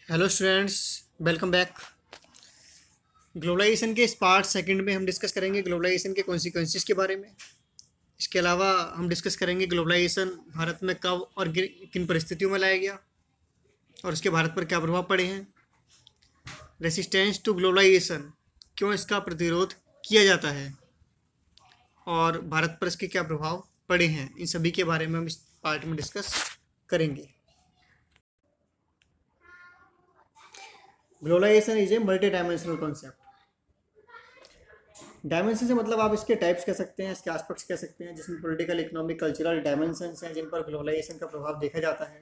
Hello students, welcome back. Globalization के इस part second में हम डिस्कस करेंगे ग्लोबलाइजेशन के कॉन्सिक्वेंसेस के बारे में। इसके अलावा हम डिस्कस करेंगे ग्लोबलाइजेशन भारत में कब और किन परिस्थितियों में लाया गया और उसके भारत पर क्या प्रभाव पड़े हैं। रेसिस्टेंस टू ग्लोबलाइजेशन, क्यों इसका प्रतिरोध किया जाता है और भारत पर इसके क्या प्रभाव पड़े हैं, इन सभी के बारे में हम इस पार्ट में डिस्कस करेंगे। Globalization is a multi dimensional concept. Dimension से मतलब आप इसके टाइप्स कह सकते हैं, इसके एस्पेक्ट्स कह सकते हैं, जिसमें पॉलिटिकल, इकोनॉमिक, कल्चरल डायमेंशंस हैं जिन पर ग्लोबलाइजेशन का प्रभाव देखा जाता है।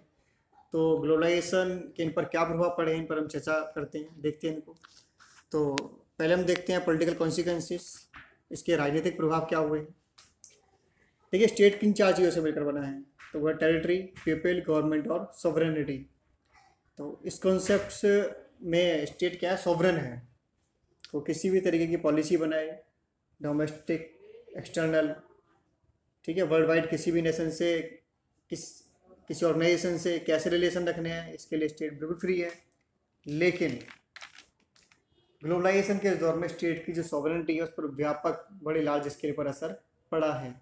तो ग्लोबलाइजेशन के इन पर क्या प्रभाव पड़े हैं, इन पर हम चर्चा करते हैं, देखते हैं इनको। तो पहले हम देखते हैं पॉलिटिकल कॉन्सिक्वेंसेस, इसके राजनीतिक प्रभाव क्या हुए। देखिए, स्टेट किन चार चीज़ों से मिलकर बना है, तो वह टेरिटरी, पीपल, गवर्नमेंट और सॉवरेनिटी। तो इस कॉन्सेप्ट में स्टेट क्या है, सॉवरन है। वो किसी भी तरीके की पॉलिसी बनाए, डोमेस्टिक, एक्सटर्नल, ठीक है, वर्ल्ड वाइड किसी भी नेशन से, किसी ऑर्गेनाइजेशन से कैसे रिलेशन रखने हैं, इसके लिए स्टेट बिल्कुल फ्री है। लेकिन ग्लोबलाइजेशन के इस दौर में स्टेट की जो सॉवरेनिटी है उस पर व्यापक, बड़े लार्ज स्केल पर असर पड़ा है।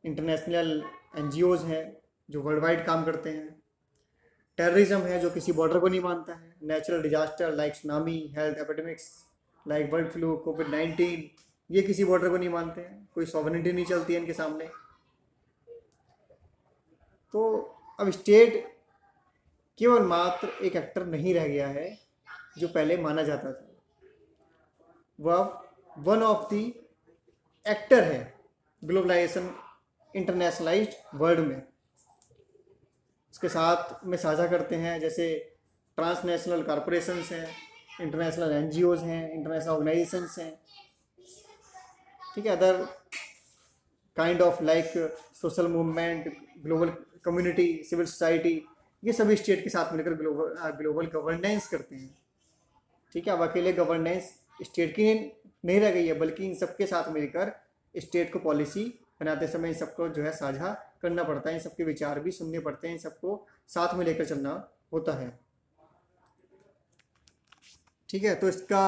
इंटरनेशनल एनजीओज हैं जो वर्ल्ड वाइड काम करते हैं। टेररिज्म है जो किसी बॉर्डर को नहीं मानता है। Natural disaster like tsunami, health epidemics like bird flu, COVID, ये किसी बॉर्डर को नहीं मानते हैं, कोई सॉवरेनिटी नहीं चलती है इनके सामने। तो अब स्टेट केवल मात्र एक एक्टर नहीं रह गया है जो पहले माना जाता था, वह वन ऑफ द एक्टर है ग्लोबलाइजेशन इंटरनेशनलाइज्ड वर्ल्ड में। इसके साथ में साझा करते हैं जैसे ट्रांसनेशनल कॉरपोरेशंस हैं, इंटरनेशनल एनजीओज हैं, इंटरनेशनल ऑर्गेनाइजेशंस हैं, ठीक है, other kind of like social movement, global community, civil society, ये सभी स्टेट के साथ मिलकर ग्लोबल गवर्नेंस करते हैं। ठीक है, अब अकेले गवर्नेंस स्टेट की नहीं रह गई है, बल्कि इन सबके साथ मिलकर स्टेट को पॉलिसी बनाते समय इन सबको जो है साझा करना पड़ता है, इन सबके विचार भी सुनने पड़ते हैं, इन सबको साथ में लेकर चलना होता है। ठीक है, तो इसका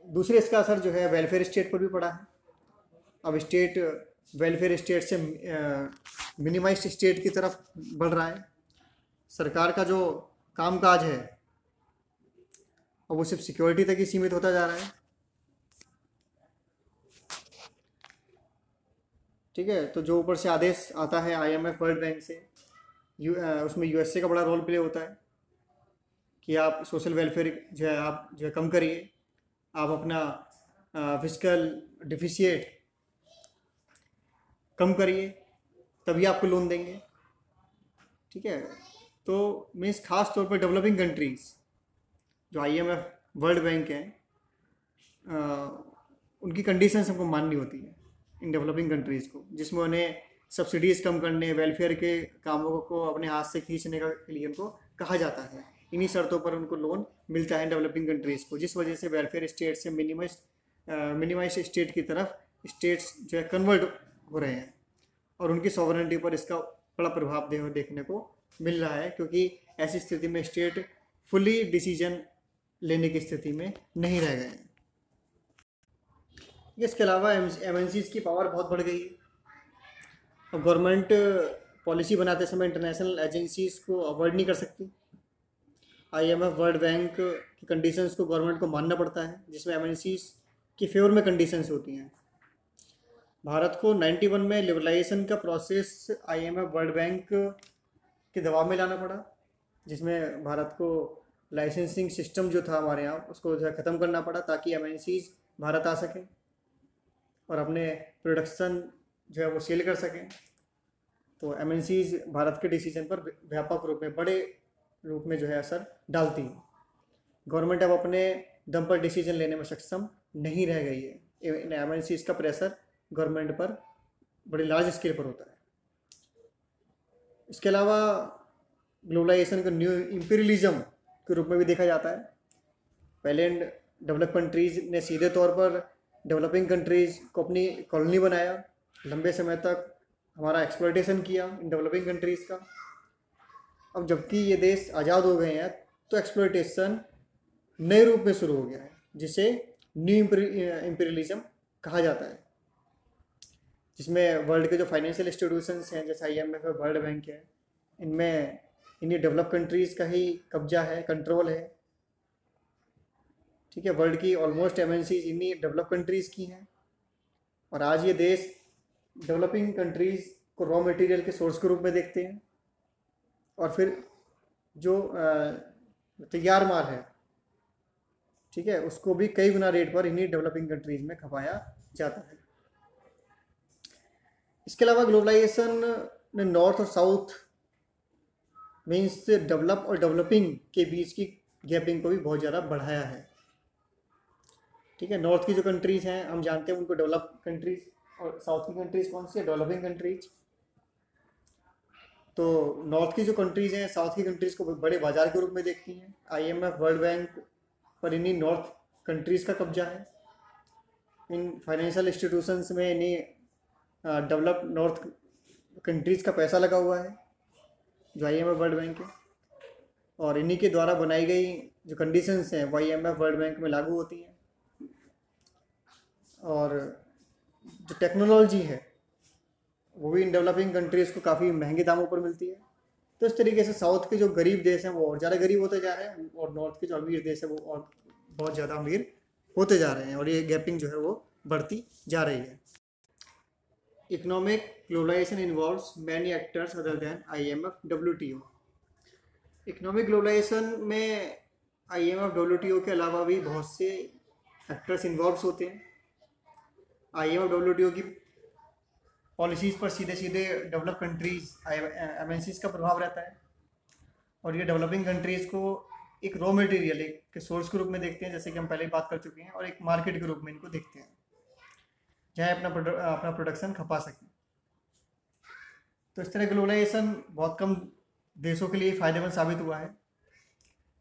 दूसरे इसका असर जो है वेलफेयर स्टेट पर भी पड़ा है। अब स्टेट वेलफेयर स्टेट से मिनिमाइज्ड स्टेट की तरफ बढ़ रहा है। सरकार का जो कामकाज है अब वो सिर्फ सिक्योरिटी तक ही सीमित होता जा रहा है। ठीक है, तो जो ऊपर से आदेश आता है आईएमएफ, वर्ल्ड बैंक से, उसमें यूएसए का बड़ा रोल प्ले होता है कि आप सोशल वेलफेयर जो है आप जो है कम करिए, आप अपना फिजिकल डिफिशिएट कम करिए, तभी आपको लोन देंगे। ठीक है, तो मीन्स खास तौर पर डेवलपिंग कंट्रीज़ जो आईएमएफ, वर्ल्ड बैंक है, उनकी कंडीशंस हमको माननी होती है इन डेवलपिंग कंट्रीज़ को, जिसमें उन्हें सब्सिडीज़ कम करने, वेलफेयर के कामों को अपने हाथ से खींचने के लिए उनको कहा जाता है। इन्हीं शर्तों पर उनको लोन मिलता है डेवलपिंग कंट्रीज़ को, जिस वजह से वेलफेयर स्टेट से मिनिमाइज स्टेट की तरफ स्टेट्स जो है कन्वर्ट हो रहे हैं, और उनकी सॉवरेनिटी पर इसका बड़ा प्रभाव देखने को मिल रहा है, क्योंकि ऐसी स्थिति में स्टेट फुली डिसीजन लेने की स्थिति में नहीं रह गए हैं। इसके अलावा एमएनसीज की पावर बहुत बढ़ गई है। अब गवर्नमेंट पॉलिसी बनाते समय इंटरनेशनल एजेंसीज को अवॉइड नहीं कर सकती। आईएमएफ, वर्ल्ड बैंक की कंडीशंस को गवर्नमेंट को मानना पड़ता है, जिसमें एमएनसीज की फेवर में कंडीशंस होती हैं। भारत को 91 में लिबरलाइजेशन का प्रोसेस आईएमएफ, वर्ल्ड बैंक के दबाव में लाना पड़ा, जिसमें भारत को लाइसेंसिंग सिस्टम जो था हमारे यहाँ उसको जो है ख़त्म करना पड़ा, ताकि एमएनसीज भारत आ सकें और अपने प्रोडक्शन जो है वो सेल कर सकें। तो एमएनसीज भारत के डिसीजन पर व्यापक रूप में, बड़े रूप में जो है असर डालती है। गवर्नमेंट अब अपने दम पर डिसीजन लेने में सक्षम नहीं रह गई है। इन एमएनसीज का प्रेशर गवर्नमेंट पर बड़े लार्ज स्केल पर होता है। इसके अलावा ग्लोबलाइजेशन को न्यू इम्पीरियलिज्म के रूप में भी देखा जाता है। पहले डेवलप कंट्रीज़ ने सीधे तौर पर डेवलपिंग कंट्रीज़ को अपनी कॉलोनी बनाया, लंबे समय तक हमारा एक्सप्लॉयटेशन किया इन डेवलपिंग कंट्रीज़ का। अब जबकि ये देश आज़ाद हो गए हैं तो एक्सप्लॉयटेशन नए रूप में शुरू हो गया है, जिसे न्यू इम्पीरियलिज्म कहा जाता है, जिसमें वर्ल्ड के जो फाइनेंशियल इंस्टीट्यूशंस हैं जैसे IMF है, वर्ल्ड बैंक है, इनमें इन्हीं डेवलप कंट्रीज़ का ही कब्जा है, कंट्रोल है। ठीक है, वर्ल्ड की ऑलमोस्ट MNCs इन्हीं डेवलप कंट्रीज़ की हैं। और आज ये देश डेवलपिंग कंट्रीज़ को रॉ मटेरियल के सोर्स के रूप में देखते हैं, और फिर जो तैयार माल है, ठीक है, उसको भी कई गुना रेट पर इन्हीं डेवलपिंग कंट्रीज़ में खपाया जाता है। इसके अलावा ग्लोबलाइजेशन ने नॉर्थ और साउथ मीन्स डेवलप और डेवलपिंग के बीच की गैपिंग को भी बहुत ज़्यादा बढ़ाया है। ठीक है, नॉर्थ की जो कंट्रीज़ हैं हम जानते हैं उनको डेवलप कंट्रीज़, और साउथ की कंट्रीज़ कौन सी है, डेवलपिंग कंट्रीज। तो नॉर्थ की जो कंट्रीज़ हैं साउथ की कंट्रीज़ को बड़े बाजार के रूप में देखती हैं। IMF वर्ल्ड बैंक पर इन्हीं नॉर्थ कंट्रीज़ का कब्जा है। इन फाइनेंशियल इंस्टीट्यूशंस में इन्हीं डेवलप नॉर्थ कंट्रीज़ का पैसा लगा हुआ है, जो IMF वर्ल्ड बैंक है, और इन्हीं के द्वारा बनाई गई जो कंडीशंस हैं वो IMF वर्ल्ड बैंक में लागू होती हैं। और जो टेक्नोलॉजी है वो भी इन डेवलपिंग कंट्रीज़ को काफ़ी महंगे दामों पर मिलती है। तो इस तरीके से साउथ के जो गरीब देश हैं वो और ज़्यादा गरीब होते जा रहे हैं, और नॉर्थ के जो अमीर देश है वो और बहुत ज़्यादा अमीर होते जा रहे हैं, और ये गैपिंग जो है वो बढ़ती जा रही है। Economic globalization involves many actors other than IMF WTO। Economic globalization में IMF WTO के अलावा भी बहुत से एक्टर्स इन्वॉल्व होते हैं। IMF WTO की पॉलिसीज़ पर सीधे सीधे डेवलप कंट्रीज़ MNCs का प्रभाव रहता है, और ये डेवलपिंग कंट्रीज़ को एक रॉ मटेरियल के सोर्स के रूप में देखते हैं, जैसे कि हम पहले ही बात कर चुके हैं, और एक मार्केट के रूप में इनको देखते हैं जहाँ अपना प्रोडक्शन खपा सकें। तो इस तरह ग्लोबलाइजेशन बहुत कम देशों के लिए फ़ायदेमंद साबित हुआ है,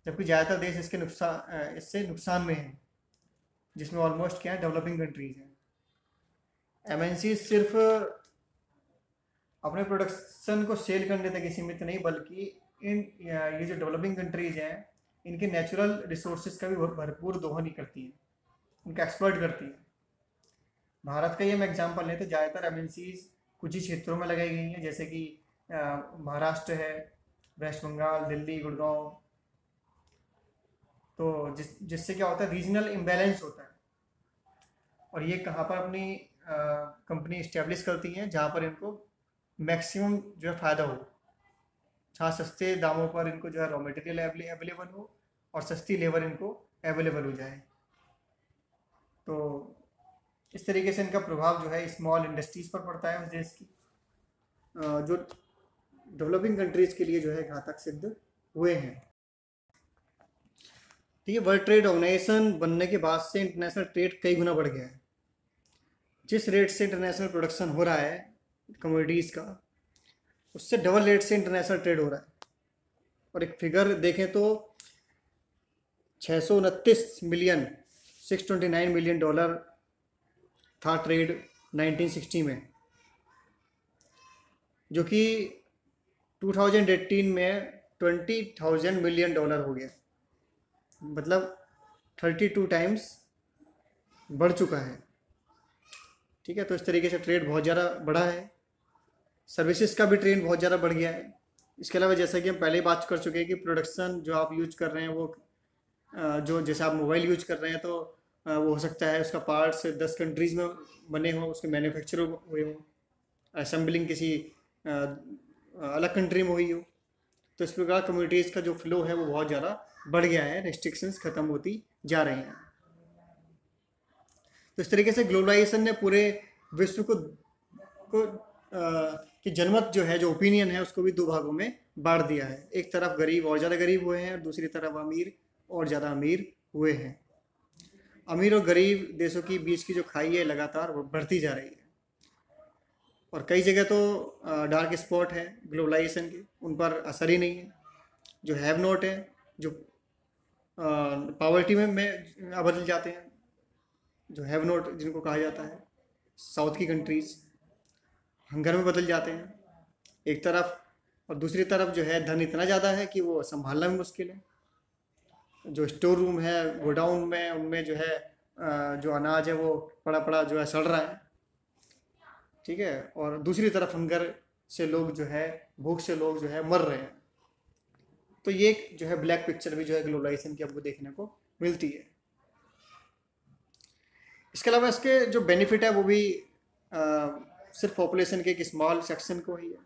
जबकि ज़्यादातर देश इससे नुकसान में हैं, जिसमें ऑलमोस्ट क्या है, डेवलपिंग कंट्रीज़ हैं। MNCs सिर्फ अपने प्रोडक्शन को सेल करने तक ही सीमित नहीं, बल्कि ये जो डेवलपिंग कंट्रीज़ हैं इनके नेचुरल रिसोर्सेज का भी भरपूर दोहन करती हैं, उनका एक्सप्लॉइट करती हैं। भारत का ही हम एग्जांपल लें तो ज़्यादातर MNCs कुछ ही क्षेत्रों में लगाई गई हैं, जैसे कि महाराष्ट्र है, वेस्ट बंगाल, दिल्ली, गुड़गांव। तो जिससे क्या होता है, रीजनल इम्बैलेंस होता है, और ये कहाँ पर अपनी कंपनी इस्टेब्लिश करती हैं, जहाँ पर इनको मैक्सिमम जो है फ़ायदा हो, जहाँ सस्ते दामों पर इनको जो है रॉ मटेरियल अवेलेबल हो और सस्ती लेबर इनको अवेलेबल हो जाए। तो इस तरीके से इनका प्रभाव जो है स्मॉल इंडस्ट्रीज़ पर पड़ता है उस देश की, जो डेवलपिंग कंट्रीज़ के लिए जो है घातक सिद्ध हुए हैं। ठीक है, वर्ल्ड ट्रेड ऑर्गेनाइजेशन बनने के बाद से इंटरनेशनल ट्रेड कई गुना बढ़ गया है। जिस रेट से इंटरनेशनल प्रोडक्शन हो रहा है कमोडिटीज़ का, उससे डबल रेट से इंटरनेशनल ट्रेड हो रहा है। और एक फिगर देखें तो 629 मिलियन डॉलर था ट्रेड 1960 में, जो कि 2018 में 20,000 मिलियन डॉलर हो गया, मतलब 32 टाइम्स बढ़ चुका है। ठीक है, तो इस तरीके से ट्रेड बहुत ज़्यादा बढ़ा है। सर्विसेज का भी ट्रेंड बहुत ज़्यादा बढ़ गया है। इसके अलावा जैसा कि हम पहले ही बात कर चुके हैं कि प्रोडक्शन जो आप यूज कर रहे हैं वो जो जैसे आप मोबाइल यूज कर रहे हैं तो वो हो सकता है उसका पार्ट्स 10 कंट्रीज़ में बने हों, उसके मैन्युफैक्चर हुए हों, असेंबलिंग किसी अलग कंट्री में हुई हो। तो इस प्रकार कम्युनिटीज़ का जो फ्लो है वो बहुत ज़्यादा बढ़ गया है, रेस्ट्रिक्शंस ख़त्म होती जा रही हैं। तो इस तरीके से ग्लोबलाइजेशन ने पूरे विश्व को कि जनमत जो है, जो ओपिनियन है, उसको भी दो भागों में बांट दिया है। एक तरफ गरीब और ज़्यादा गरीब हुए हैं, और दूसरी तरफ अमीर और ज़्यादा अमीर हुए हैं। अमीर और गरीब देशों के बीच की जो खाई है लगातार बढ़ती जा रही है, और कई जगह तो डार्क स्पॉट है ग्लोबलाइजेशन के, उन पर असर ही नहीं है। जो हैव नॉट है, जो पॉवर्टी में बदल जाते हैं, जो हैव नॉट जिनको कहा जाता है, साउथ की कंट्रीज़ हंगर में बदल जाते हैं। एक तरफ और दूसरी तरफ जो है धन इतना ज़्यादा है कि वो संभालना भी मुश्किल है। जो स्टोर रूम है, गोडाउन में, उनमें जो है जो अनाज है वो पड़ा पड़ा जो है सड़ रहा है, ठीक है। और दूसरी तरफ हंगर से लोग जो है, भूख से लोग जो है मर रहे हैं। तो ये एक जो है ब्लैक पिक्चर भी जो है ग्लोबलाइजेशन की हमको देखने को मिलती है। इसके अलावा इसके जो बेनिफिट है वो भी सिर्फ पॉपुलेशन के एक स्मॉल सेक्शन को ही है।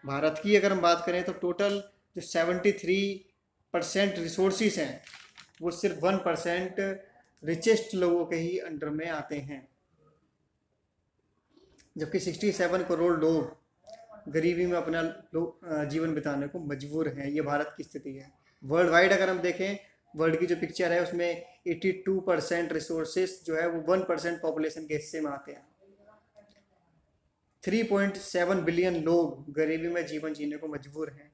भारत की अगर हम बात करें तो टोटल जो 73% रिसोर्सिस हैं वो सिर्फ 1% रिचेस्ट लोगों के ही अंडर में आते हैं, जबकि 67 करोड़ लोग गरीबी में अपना जीवन बिताने को मजबूर हैं। ये भारत की स्थिति है। वर्ल्ड वाइड अगर हम देखें, वर्ल्ड की जो पिक्चर है उसमें 82% रिसोर्सेस जो है वो 1% पॉपुलेशन के हिस्से में आते हैं। 3.7 बिलियन लोग गरीबी में जीवन जीने को मजबूर हैं।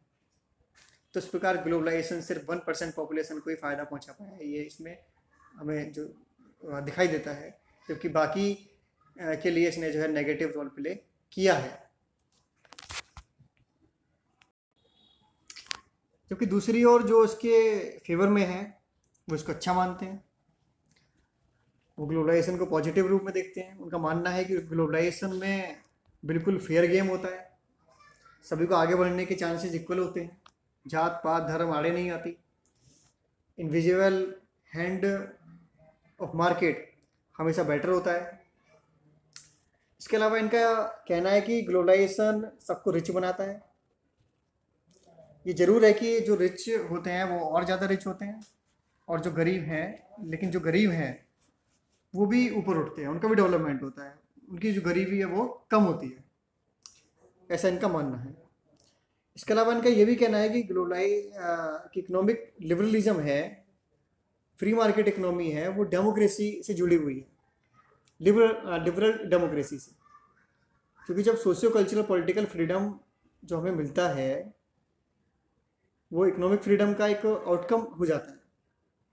तो इस प्रकार ग्लोबलाइजेशन सिर्फ 1% पॉपुलेशन को ही फ़ायदा पहुंचा पाया है, ये इसमें हमें जो दिखाई देता है, जबकि बाकी के लिए इसने जो है नेगेटिव रोल प्ले किया है। जबकि दूसरी ओर जो इसके फेवर में है वो इसको अच्छा मानते हैं, वो ग्लोबलाइजेशन को पॉजिटिव रूप में देखते हैं। उनका मानना है कि ग्लोबलाइजेशन में बिल्कुल फेयर गेम होता है, सभी को आगे बढ़ने के चांसेस इक्वल होते हैं, जात पात धर्म आड़े नहीं आती, इनविजिबल हैंड ऑफ मार्केट हमेशा बेटर होता है। इसके अलावा इनका कहना है कि ग्लोबलाइजेशन सबको रिच बनाता है। ये ज़रूर है कि जो रिच होते हैं वो और ज़्यादा रिच होते हैं, और जो गरीब हैं, लेकिन जो गरीब हैं वो भी ऊपर उठते हैं, उनका भी डेवलपमेंट होता है, उनकी जो गरीबी है वो कम होती है, ऐसा इनका मानना है। इसके अलावा इनका ये भी कहना है कि इकोनॉमिक लिबरलिज्म है, फ्री मार्केट इकोनॉमी है, वो डेमोक्रेसी से जुड़ी हुई है, लिबरल डेमोक्रेसी से। क्योंकि जब सोशियो कल्चरल पॉलिटिकल फ्रीडम जो हमें मिलता है वो इकोनॉमिक फ्रीडम का एक आउटकम हो जाता है,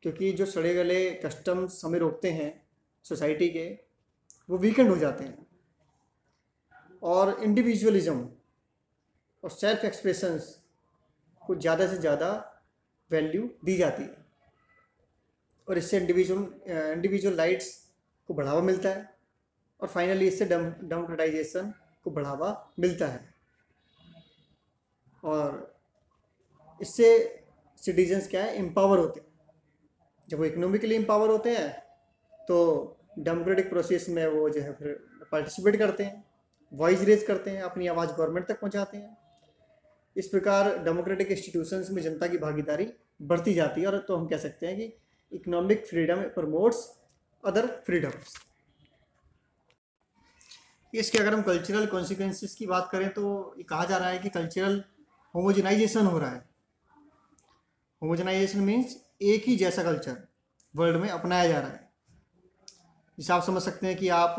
क्योंकि जो सड़े गले कस्टम्स हमें रोकते हैं सोसाइटी के, वो वीकेंड हो जाते हैं, और इंडिविजुअलिज्म और सेल्फ एक्सप्रेशंस को ज़्यादा से ज़्यादा वैल्यू दी जाती है, और इससे इंडिविजुअल राइट्स को बढ़ावा मिलता है, और फाइनली इससे डेमोक्रेटाइजेशन को बढ़ावा मिलता है, और इससे सिटीजन्स क्या है, एम्पावर होते हैं। जब वो इकोनॉमिकली एम्पावर होते हैं तो डेमोक्रेटिक प्रोसेस में वो जो है फिर पार्टिसिपेट करते हैं, वॉइस रेज करते हैं, अपनी आवाज़ गवर्नमेंट तक पहुंचाते हैं। इस प्रकार डेमोक्रेटिक इंस्टीट्यूशंस में जनता की भागीदारी बढ़ती जाती है, और तो हम कह सकते हैं कि economic freedom promotes other freedoms. इसके अगर हम कल्चरल कॉन्सिक्वेंसेस की बात करें तो ये कहा जा रहा है कि कल्चरल होमोजेनाइजेशन हो रहा है। होमोजेनाइजेशन मीन्स एक ही जैसा कल्चर वर्ल्ड में अपनाया जा रहा है। जिसे आप समझ सकते हैं कि आप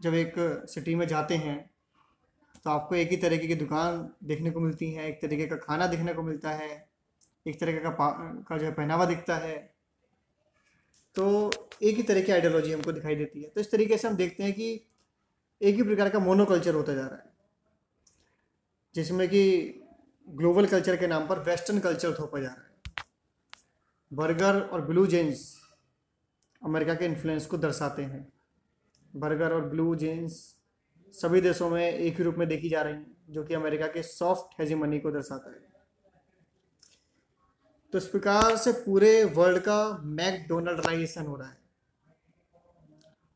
जब एक सिटी में जाते हैं तो आपको एक ही तरीके की दुकान देखने को मिलती है, एक तरीके का खाना देखने को मिलता है, एक तरीके का जो है पहनावा दिखता है, तो एक ही तरह की आइडियोलॉजी हमको दिखाई देती है। तो इस तरीके से हम देखते हैं कि एक ही प्रकार का मोनोकल्चर होता जा रहा है, जिसमें कि ग्लोबल कल्चर के नाम पर वेस्टर्न कल्चर थोपा जा रहा है। बर्गर और ब्लू जीन्स अमेरिका के इन्फ्लुएंस को दर्शाते हैं। बर्गर और ब्लू जीन्स सभी देशों में एक ही रूप में देखी जा रही हैं, जो कि अमेरिका के सॉफ्ट हेजेमनी को दर्शाता है। तो इस प्रकार से पूरे वर्ल्ड का मैकडोनल्डाइजेशन हो रहा है।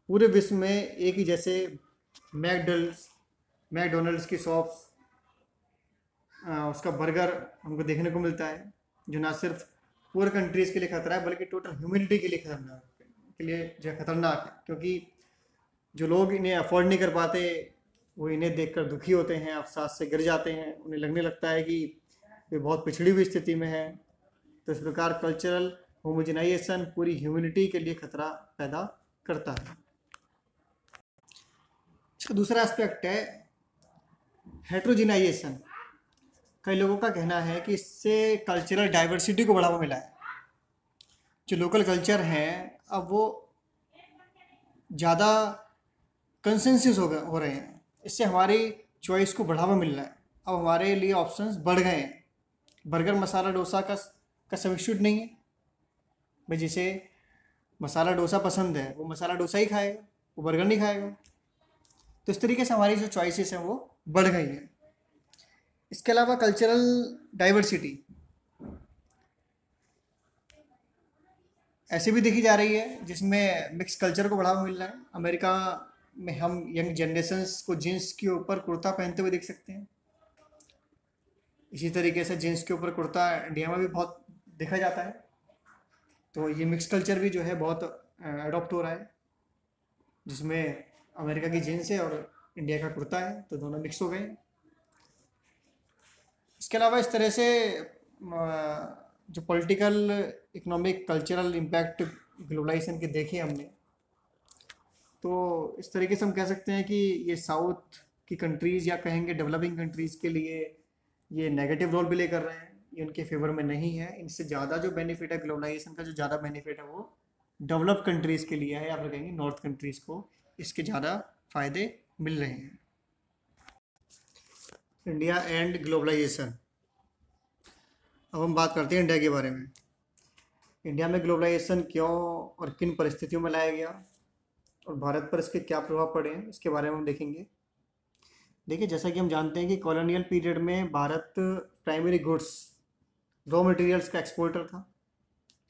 पूरे विश्व में एक ही जैसे मैकडोनल्ड्स की शॉप्स, उसका बर्गर हमको देखने को मिलता है, जो ना सिर्फ पुअर कंट्रीज़ के लिए खतरा है बल्कि टोटल ह्यूमैनिटी के लिए खतरनाक है, क्योंकि जो लोग इन्हें अफोर्ड नहीं कर पाते वो इन्हें देखकर दुखी होते हैं, अफसास से गिर जाते हैं, उन्हें लगने लगता है कि ये बहुत पिछड़ी हुई स्थिति में है। तो इस प्रकार कल्चरल होमोजेनाइजेशन पूरी ह्यूमैनिटी के लिए खतरा पैदा करता है। इसका दूसरा एस्पेक्ट है हेट्रोजेनाइजेशन। कई लोगों का कहना है कि इससे कल्चरल डाइवर्सिटी को बढ़ावा मिला है। जो लोकल कल्चर हैं अब वो ज़्यादा कंसेंसस हो रहे हैं, इससे हमारी चॉइस को बढ़ावा मिल रहा है। अब हमारे लिए ऑप्शंस बढ़ गए हैं। बर्गर मसाला डोसा का सब्स्टिट्यूट नहीं है भाई। जिसे मसाला डोसा पसंद है वो मसाला डोसा ही खाएगा, वो बर्गर नहीं खाएगा। तो इस तरीके से हमारी जो चॉइसेस हैं वो बढ़ गई हैं। इसके अलावा कल्चरल डाइवर्सिटी ऐसी भी देखी जा रही है जिसमें मिक्स कल्चर को बढ़ावा मिल रहा है। अमेरिका में हम यंग जनरेशन्स को जीन्स के ऊपर कुर्ता पहनते हुए देख सकते हैं। इसी तरीके से जीन्स के ऊपर कुर्ता इंडिया में भी बहुत देखा जाता है। तो ये मिक्स कल्चर भी जो है बहुत अडॉप्ट हो रहा है, जिसमें अमेरिका की जीन्स है और इंडिया का कुर्ता है, तो दोनों मिक्स हो गए। इसके अलावा इस तरह से जो political, economic, cultural impact globalization के देखे हमने, तो इस तरीके से हम कह सकते हैं कि ये साउथ की कंट्रीज़ या कहेंगे डेवलपिंग कंट्रीज़ के लिए ये नेगेटिव रोल प्ले कर रहे हैं। ये उनके फेवर में नहीं है। इनसे ज़्यादा जो बेनिफिट है ग्लोबलाइजेशन का, जो ज़्यादा बेनिफिट है वो डेवलप कंट्रीज़ के लिए है, या फिर कहेंगे नॉर्थ कंट्रीज़ को इसके ज़्यादा फ़ायदे मिल रहे हैं। India and globalization. अब हम बात करते हैं इंडिया के बारे में। इंडिया में ग्लोबलाइजेशन क्यों और किन परिस्थितियों में लाया गया और भारत पर इसके क्या प्रभाव पड़े हैं, इसके बारे में हम देखेंगे। देखिए, जैसा कि हम जानते हैं कि कॉलोनियल पीरियड में Bharat primary goods, raw materials का एक्सपोर्टर था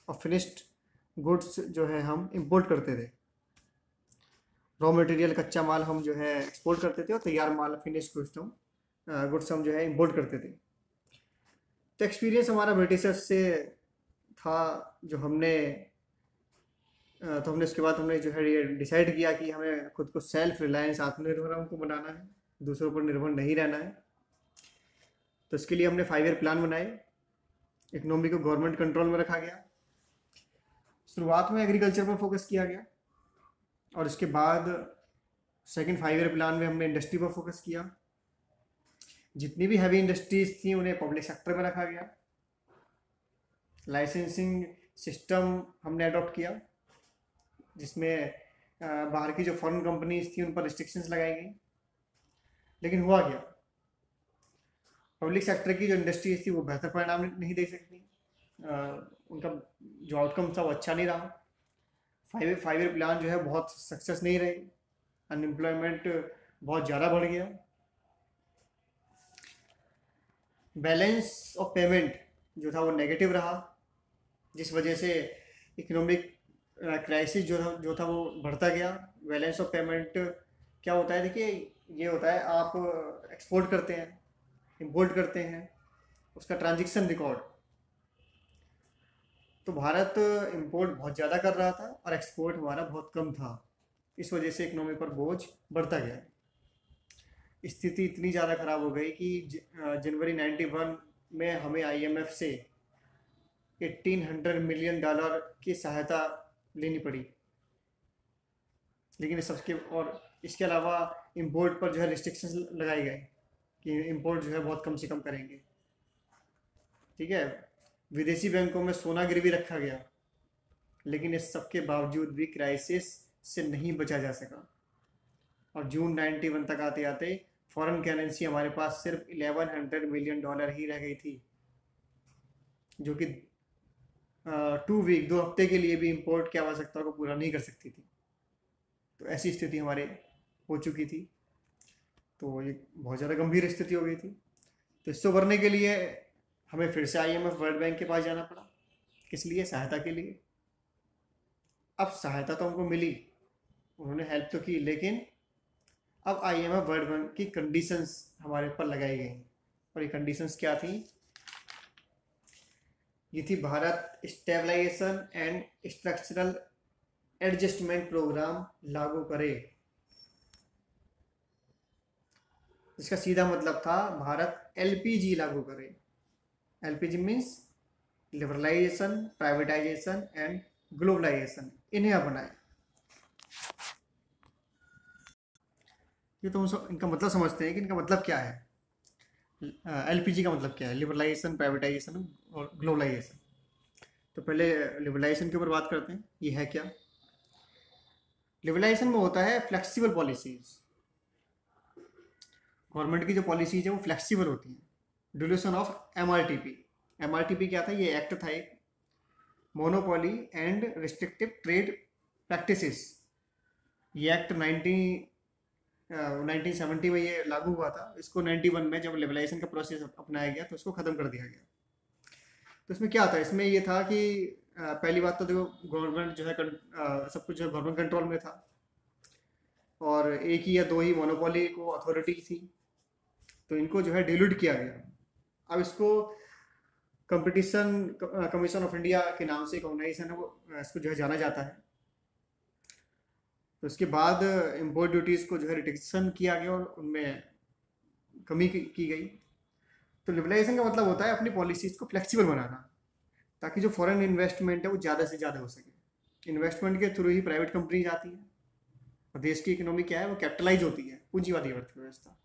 और फिनिश्ड गुड्स जो है हम इंपोर्ट करते थे। रॉ मटेरियल, कच्चा माल हम जो है एक्सपोर्ट करते थे और तैयार माल, फिनिश्ड गुड्स हम जो है इंपोर्ट करते थे। तो एक्सपीरियंस हमारा ब्रिटिशर्स से था, जो हमने उसके बाद हमने जो है ये डिसाइड किया कि हमें खुद को सेल्फ रिलायंस, आत्मनिर्भर हमको बनाना है, दूसरों पर निर्भर नहीं रहना है। तो इसके लिए हमने 5 ईयर प्लान बनाए। इकोनॉमी को गवर्नमेंट कंट्रोल में रखा गया। शुरुआत में एग्रीकल्चर पर फोकस किया गया और इसके बाद सेकंड 5 ईयर प्लान में हमने इंडस्ट्री पर फोकस किया। जितनी भी हैवी इंडस्ट्रीज थी उन्हें पब्लिक सेक्टर में रखा गया। लाइसेंसिंग सिस्टम हमने अडॉप्ट किया, जिसमें बाहर की जो फॉरेन कंपनीज थी उन पर रिस्ट्रिक्शंस लगाई गई। लेकिन हुआ क्या, पब्लिक सेक्टर की जो इंडस्ट्रीज थी वो बेहतर परिणाम नहीं दे सकती। उनका जो आउटकम था वो अच्छा नहीं रहा। 5 ईयर प्लान जो है बहुत सक्सेस नहीं रही। अनएम्प्लॉयमेंट बहुत ज़्यादा बढ़ गया। बैलेंस ऑफ पेमेंट जो था वो नेगेटिव रहा, जिस वजह से इकोनॉमिक क्राइसिस जो था वो बढ़ता गया। बैलेंस ऑफ पेमेंट क्या होता है, देखिए ये होता है, आप एक्सपोर्ट करते हैं, इंपोर्ट करते हैं, उसका ट्रांजैक्शन रिकॉर्ड। तो भारत इंपोर्ट बहुत ज़्यादा कर रहा था और एक्सपोर्ट हमारा बहुत कम था। इस वजह से इकोनॉमी पर बोझ बढ़ता गया। स्थिति इतनी ज़्यादा ख़राब हो गई कि जनवरी 91 में हमें IMF से $1800 मिलियन की सहायता लेनी पड़ी। लेकिन सबके और इसके अलावा इंपोर्ट पर जो है रिस्ट्रिक्शंस लगाए गए कि इंपोर्ट जो है बहुत कम से कम करेंगे। ठीक है, विदेशी बैंकों में सोना गिरवी रखा गया, लेकिन इस सब के बावजूद भी क्राइसिस से नहीं बचा जा सका। और जून 91 तक आते आते फॉरेन करेंसी हमारे पास सिर्फ $1100 मिलियन ही रह गई थी, जो कि 2 हफ्ते के लिए भी इंपोर्ट की आवश्यकता को पूरा नहीं कर सकती थी। तो ऐसी स्थिति हमारे हो चुकी थी। तो ये बहुत ज़्यादा गंभीर स्थिति हो गई थी। तो इससे उभरने के लिए हमें फिर से IMF, वर्ल्ड बैंक के पास जाना पड़ा। किस लिए? सहायता के लिए। अब सहायता तो हमको मिली, उन्होंने हेल्प तो की, लेकिन अब IMF, वर्ल्ड बैंक की कंडीशंस हमारे ऊपर लगाई गई। और ये कंडीशंस क्या थी? ये थी Bharat stabilization and structural adjustment programme लागू करे। इसका सीधा मतलब था भारत LPG लागू करे। LPG means liberalization, privatization and globalization, इन्हें अपनाए। ये तो इनका मतलब समझते हैं कि इनका मतलब क्या है। LPG का मतलब क्या है? लिबरलाइजेशन, प्राइवेटाइजेशन और ग्लोबलाइजेशन। तो पहले लिबरलाइजेशन के ऊपर बात करते हैं। ये है क्या? लिबरलाइजेशन में होता है फ्लेक्सिबल पॉलिसीज। गवर्नमेंट की जो पॉलिसीज है वो फ्लेक्सिबल होती हैं। Duration of MRTP. एमआरटीपी क्या था? ये एक्ट था एक, monopoly and restrictive trade practices. ये एक्ट 1970 में ये लागू हुआ था। इसको 91 में जब लिबरलाइजेशन का प्रोसेस अपनाया गया तो इसको ख़त्म कर दिया गया। तो इसमें क्या था? इसमें ये था कि पहली बात तो देखो, गवर्नमेंट जो है सब कुछ जो है गवर्नमेंट कंट्रोल में था, और एक ही या दो ही मोनोपोली को अथॉरिटी थी, तो इनको जो है डिल्यूट किया गया। अब इसको कंपटीशन कमीशन ऑफ इंडिया के नाम से एक ऑर्गेनाइजेशन है, वो इसको जो है जाना जाता है। तो उसके बाद इम्पोर्ट ड्यूटीज़ को जो है रिडक्शन किया गया और उनमें कमी की गई। तो लिबरलाइजेशन का मतलब होता है अपनी पॉलिसीज़ को फ्लेक्सिबल बनाना, ताकि जो फॉरेन इन्वेस्टमेंट है वो ज़्यादा से ज़्यादा हो सके। इन्वेस्टमेंट के थ्रू ही प्राइवेट कंपनीज आती है और देश की इकोनॉमी क्या है, वो कैपिटलाइज होती है, पूंजीवादी अर्थव्यवस्था।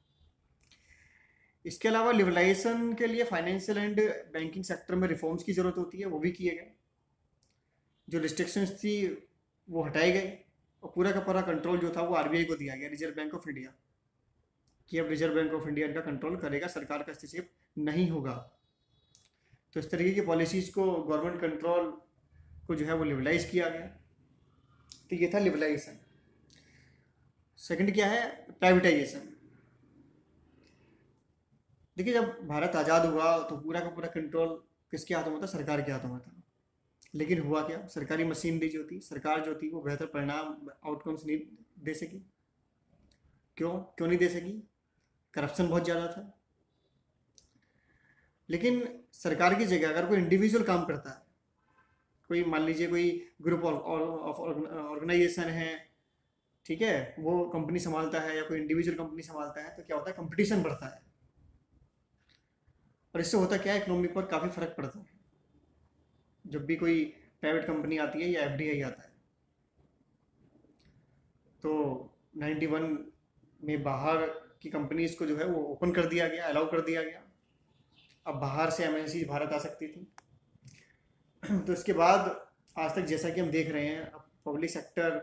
इसके अलावा लिबरलाइजेशन के लिए फाइनेंशियल एंड बैंकिंग सेक्टर में रिफॉर्म्स की ज़रूरत होती है, वो भी किए गए। जो रिस्ट्रिक्शंस थी वो हटाए गए, और पूरा का पूरा कंट्रोल जो था वो आरबीआई को दिया गया, रिजर्व बैंक ऑफ इंडिया, कि अब रिजर्व बैंक ऑफ इंडिया इनका कंट्रोल करेगा, सरकार का हस्तक्षेप नहीं होगा। तो इस तरीके की पॉलिसीज़ को, गवर्नमेंट कंट्रोल को जो है वो लिबरलाइज किया गया। तो ये था लिबरलाइजेशन। सेकंड क्या है? प्राइवेटाइजेशन। देखिए, जब भारत आज़ाद हुआ तो पूरा का पूरा कंट्रोल किसके हाथों में था? सरकार के हाथों में था। लेकिन हुआ क्या? सरकारी मशीनरी जो थी, सरकार जो थी, वो बेहतर परिणाम, आउटकम्स नहीं दे सकी। क्यों नहीं दे सकी? करप्शन बहुत ज़्यादा था। लेकिन सरकार की जगह अगर कोई इंडिविजुअल काम करता है, कोई मान लीजिए कोई ग्रुप ऑफ ऑर्गेनाइजेशन है, ठीक है, वो कंपनी संभालता है या कोई इंडिविजुअल कंपनी संभालता है, तो क्या होता है? कंपटीशन बढ़ता है, और इससे होता क्या है? इकोनॉमी पर काफ़ी फर्क पड़ता है। जब भी कोई प्राइवेट कंपनी आती है या एफडीआई आता है, तो 91 में बाहर की कंपनीज को जो है वो ओपन कर दिया गया, अलाउ कर दिया गया। अब बाहर से एमएनसी भारत आ सकती थी। तो इसके बाद आज तक जैसा कि हम देख रहे हैं, अब पब्लिक सेक्टर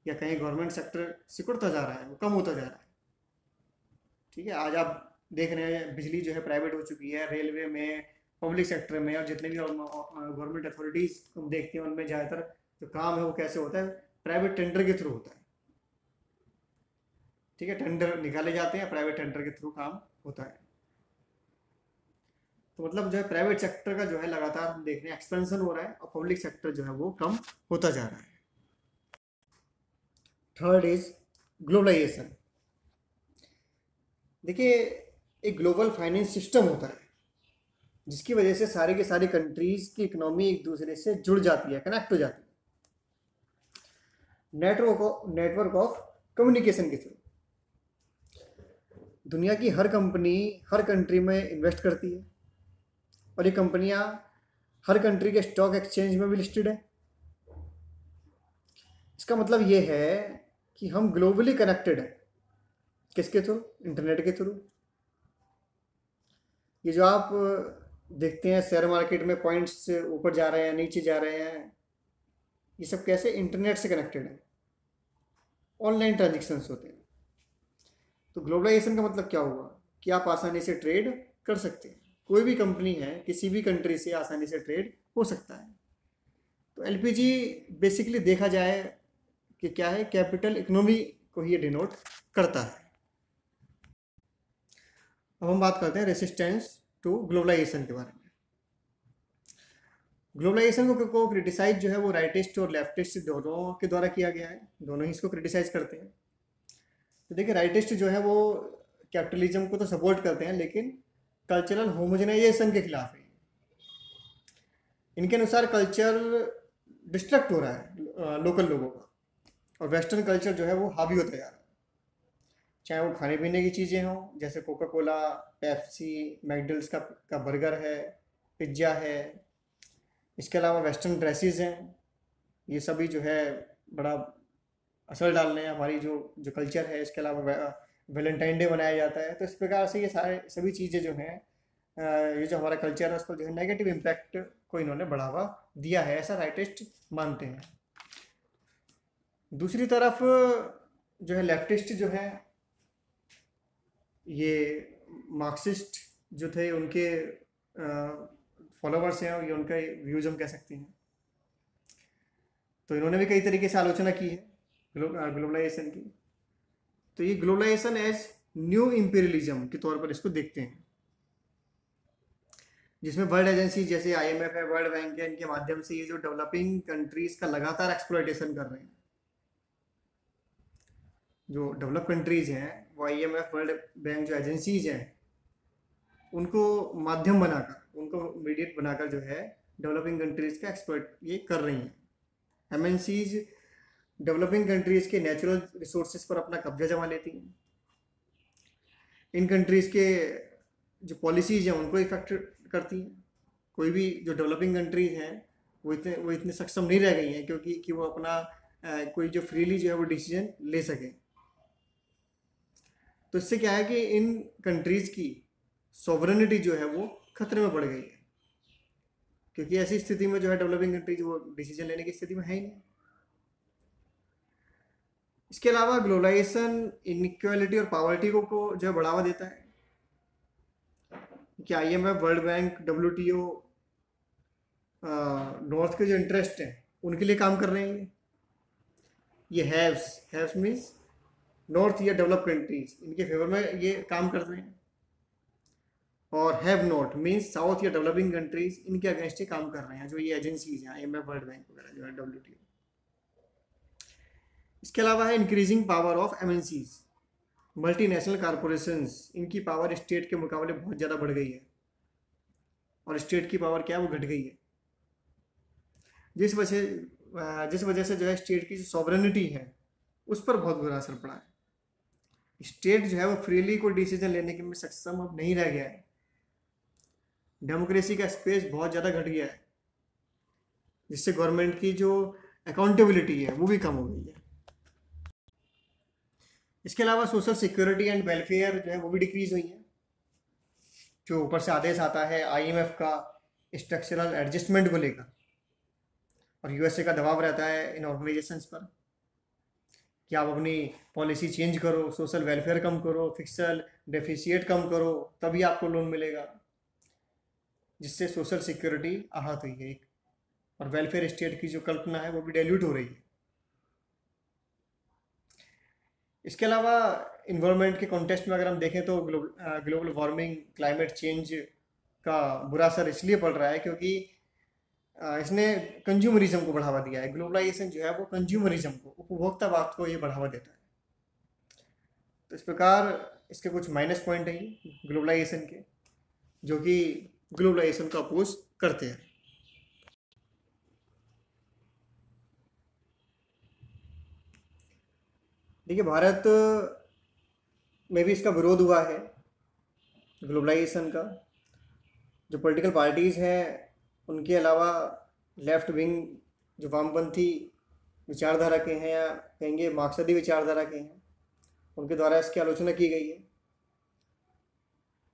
या कहीं गवर्नमेंट सेक्टर सिकुड़ता जा रहा है, वो कम होता जा रहा है। ठीक है, आज आप देख रहे हैं बिजली जो है प्राइवेट हो चुकी है, रेलवे में, पब्लिक सेक्टर में, और जितने भी गवर्नमेंट अथॉरिटीज़ हम देखते हैं उनमें ज़्यादातर जो काम है वो कैसे होता है? प्राइवेट टेंडर के थ्रू होता है। ठीक है, टेंडर निकाले जाते हैं, प्राइवेट टेंडर के थ्रू काम होता है। तो मतलब जो है प्राइवेट सेक्टर का जो है लगातार हम देख रहे हैं एक्सपेंशन हो रहा है, और पब्लिक सेक्टर जो है वो कम होता जा रहा है। Third is globalization. देखिए, एक ग्लोबल फाइनेंस सिस्टम होता है जिसकी वजह से सारी के सारी कंट्रीज की इकोनॉमी एक दूसरे से जुड़ जाती है, कनेक्ट हो जाती है, नेटवर्क ऑफ कम्युनिकेशन के थ्रू। दुनिया की हर कंपनी हर कंट्री में इन्वेस्ट करती है, और ये कंपनियां हर कंट्री के स्टॉक एक्सचेंज में भी लिस्टेड है। इसका मतलब ये है कि हम ग्लोबली कनेक्टेड हैं। किसके थ्रू? इंटरनेट के थ्रू। ये जो आप देखते हैं शेयर मार्केट में पॉइंट्स ऊपर जा रहे हैं, नीचे जा रहे हैं, ये सब कैसे? इंटरनेट से कनेक्टेड है, ऑनलाइन ट्रांजेक्शन्स होते हैं। तो ग्लोबलाइजेशन का मतलब क्या हुआ? कि आप आसानी से ट्रेड कर सकते हैं, कोई भी कंपनी है किसी भी कंट्री से आसानी से ट्रेड हो सकता है। तो एलपीजी बेसिकली देखा जाए कि क्या है? कैपिटल इकोनॉमी को ही ये डिनोट करता है। अब हम बात करते हैं रेसिस्टेंस टू ग्लोबलाइजेशन के बारे में। ग्लोबलाइजेशन को क्रिटिसाइज जो है वो राइटिस्ट और लेफ्टिस्ट दोनों के द्वारा किया गया है, दोनों ही इसको क्रिटिसाइज करते हैं। तो देखिए, राइटिस्ट जो है वो कैपिटलिज्म को तो सपोर्ट करते हैं, लेकिन कल्चरल होमोजेनाइजेशन के खिलाफ है। इनके अनुसार कल्चर डिस्ट्रक्ट हो रहा है लोकल लोगों का, और वेस्टर्न कल्चर जो है वो हावी होता जा रहा है। चाहे वो खाने पीने की चीज़ें हों, जैसे कोका कोला, पेप्सी, मैकडॉनल्ड्स का बर्गर है, पिज्ज़ा है। इसके अलावा वेस्टर्न ड्रेसेस हैं, ये सभी जो है बड़ा असर डाल रहे हैं हमारी जो कल्चर है। इसके अलावा वैलेंटाइन डे मनाया जाता है। तो इस प्रकार से ये सारे सभी चीज़ें जो हैं, ये जो हमारा कल्चर है उस पर जो है नेगेटिव इम्पैक्ट को इन्होंने बढ़ावा दिया है, ऐसा राइटिस्ट मानते हैं। दूसरी तरफ जो है लेफ्टिस्ट जो है, ये मार्क्सिस्ट जो थे उनके फॉलोवर्स हैं, और ये उनका व्यूज हम कह सकते हैं। तो इन्होंने भी कई तरीके से आलोचना की है ग्लोबलाइजेशन की। तो ये ग्लोबलाइजेशन एज न्यू इंपीरियलिज्म के तौर पर इसको देखते हैं, जिसमें वर्ल्ड एजेंसी जैसे IMF है, वर्ल्ड बैंक है, इनके माध्यम से ये जो डेवलपिंग कंट्रीज का लगातार एक्सप्लॉयटेशन कर रहे हैं। जो डेवलप कंट्रीज हैं वो IMF, वर्ल्ड बैंक जो एजेंसीज हैं उनको माध्यम बनाकर, उनको मीडिएट बनाकर जो है डेवलपिंग कंट्रीज का एक्सप्लॉयट ये कर रही हैं। MNCs डेवलपिंग कंट्रीज के नेचुरल रिसोर्सेज पर अपना कब्जा जमा लेती हैं। इन कंट्रीज के जो पॉलिसीज हैं उनको इफेक्ट करती हैं। कोई भी जो डेवलपिंग कंट्रीज हैं वो इतने सक्षम नहीं रह गई हैं क्योंकि कि वो अपना कोई जो फ्रीली जो है वो डिसीजन ले सके। तो इससे क्या है कि इन कंट्रीज की सॉवरेनिटी जो है वो खतरे में पड़ गई है, क्योंकि ऐसी स्थिति में जो है डेवलपिंग कंट्रीज वो डिसीजन लेने की स्थिति में है ही नहीं। इसके अलावा ग्लोबलाइजेशन इनइक्वालिटी और पॉवर्टी को जो है बढ़ावा देता है कि IMF, world bank, WTO north के जो इंटरेस्ट हैं उनके लिए काम कर रहे हैं। ये हैव्स मीन्स नॉर्थ या डेवलप कंट्रीज, इनके फेवर में ये काम कर रहे हैं। और हैव नॉट मीन्स साउथ या डेवलपिंग कंट्रीज, इनके अगेंस्ट ही काम कर रहे हैं जो ये एजेंसीज हैं IMF, वर्ल्ड बैंक वगैरह जो है WTO। इसके अलावा है increasing power of MNCs, multinational corporations. इनकी पावर स्टेट के मुकाबले बहुत ज़्यादा बढ़ गई है, और स्टेट की पावर क्या है वो घट गई है, जिस वजह से जो है स्टेट की जो सॉवरेनिटी है उस पर बहुत बुरा असर पड़ा है। स्टेट जो है वो फ्रीली कोई डिसीजन लेने के में सक्षम अब नहीं रह गया है। डेमोक्रेसी का स्पेस बहुत ज़्यादा घट गया है, जिससे गवर्नमेंट की जो अकाउंटेबिलिटी है वो भी कम हो गई है। इसके अलावा सोशल सिक्योरिटी एंड वेलफेयर जो है वो भी डिक्रीज हुई है। जो ऊपर से आदेश आता है IMF का स्ट्रक्चरल एडजस्टमेंट को लेकर, और USA का दबाव रहता है इन ऑर्गेनाइजेशंस पर कि आप अपनी पॉलिसी चेंज करो, सोशल वेलफेयर कम करो, फिस्कल डेफिसिट कम करो, तभी आपको लोन मिलेगा, जिससे सोशल सिक्योरिटी आहत हुई है और वेलफेयर स्टेट की जो कल्पना है वो भी डाइल्यूट हो रही है। इसके अलावा इन्वायरमेंट के कॉन्टेक्स्ट में अगर हम देखें तो ग्लोबल वार्मिंग, क्लाइमेट चेंज का बुरा असर इसलिए पड़ रहा है क्योंकि इसने कंज्यूमरिज्म को बढ़ावा दिया है। ग्लोबलाइजेशन जो है वो कंज्यूमरिज्म को, उपभोक्तावाद को ये बढ़ावा देता है। तो इस प्रकार इसके कुछ माइनस पॉइंट हैं ग्लोबलाइजेशन के, जो कि ग्लोबलाइजेशन का अपोज करते हैं। देखिए, भारत में भी इसका विरोध हुआ है ग्लोबलाइजेशन का। जो पॉलिटिकल पार्टीज़ हैं उनके अलावा लेफ्ट विंग जो वामपंथी विचारधारा के हैं या कहेंगे मार्क्सवादी विचारधारा के हैं, उनके द्वारा इसकी आलोचना की गई है।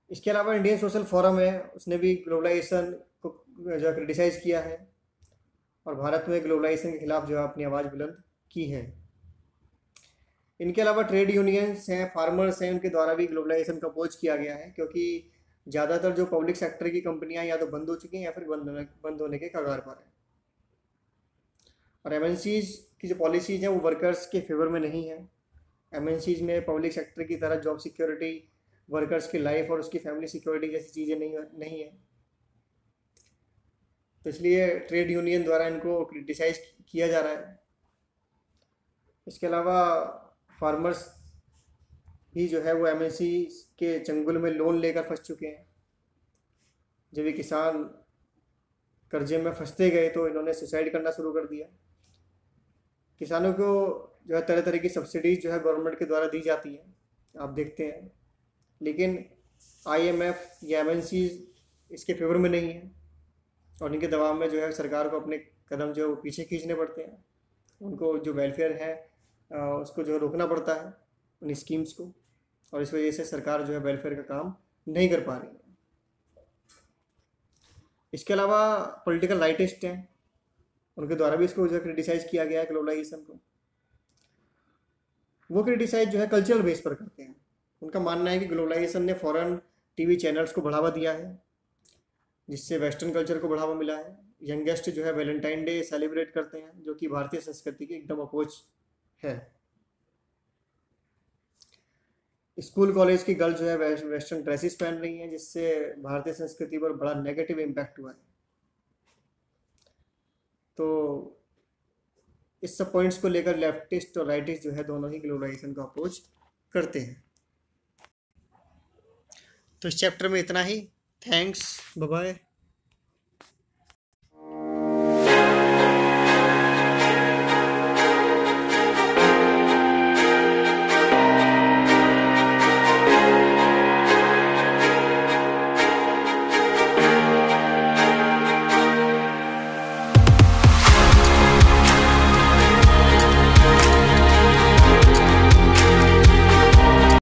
इसके अलावा इंडियन सोशल फोरम है, उसने भी ग्लोबलाइजेशन को जो है क्रिटिसाइज़ किया है और भारत में ग्लोबलाइजेशन के खिलाफ जो है अपनी आवाज़ बुलंद की है। इनके अलावा ट्रेड यूनियंस हैं, फार्मर्स हैं, उनके द्वारा भी ग्लोबलाइजेशन का अपोज किया गया है, क्योंकि ज़्यादातर जो पब्लिक सेक्टर की कंपनियां या तो बंद हो चुकी हैं या फिर बंद होने के कगार पर हैं। और MNCs की जो पॉलिसीज़ हैं वो वर्कर्स के फेवर में नहीं है। MNCs में पब्लिक सेक्टर की तरह जॉब सिक्योरिटी, वर्कर्स की लाइफ और उसकी फैमिली सिक्योरिटी जैसी चीज़ें नहीं है। तो इसलिए ट्रेड यूनियन द्वारा इनको क्रिटिसाइज किया जा रहा है। इसके अलावा फार्मर्स ही जो है वो MNC के चंगुल में लोन लेकर फंस चुके हैं। जब ये किसान कर्जे में फंसते गए तो इन्होंने सुसाइड करना शुरू कर दिया। किसानों को जो है तरह तरह की सब्सिडीज जो है गवर्नमेंट के द्वारा दी जाती है, आप देखते हैं, लेकिन IMF या MNC इसके फेवर में नहीं है और इनके दबाव में जो है सरकार को अपने कदम जो है वो पीछे खींचने पड़ते हैं। उनको जो वेलफेयर है उसको जो है रोकना पड़ता है उन स्कीम्स को, और इस वजह से सरकार जो है वेलफेयर का काम नहीं कर पा रही है। इसके अलावा पॉलिटिकल राइटिस्ट हैं, उनके द्वारा भी इसको जो है क्रिटिसाइज़ किया गया है ग्लोबलाइजेशन को। वो क्रिटिसाइज जो है कल्चरल बेस पर करते हैं उनका मानना है कि ग्लोबलाइजेशन ने फॉरेन टीवी चैनल्स को बढ़ावा दिया है, जिससे वेस्टर्न कल्चर को बढ़ावा मिला है। यंगेस्ट जो है वैलेंटाइन डे सेलिब्रेट करते हैं, जो कि भारतीय संस्कृति के एकदम अपोज है। स्कूल कॉलेज की गर्ल्स जो है वेस्टर्न ड्रेसेस पहन रही हैं, जिससे भारतीय संस्कृति पर बड़ा नेगेटिव इम्पैक्ट हुआ है। तो इस सब पॉइंट्स को लेकर लेफ्टिस्ट और राइटिस्ट जो है दोनों ही ग्लोबलाइजेशन को अपोज करते हैं। तो इस चैप्टर में इतना ही। Thanks, bye bye.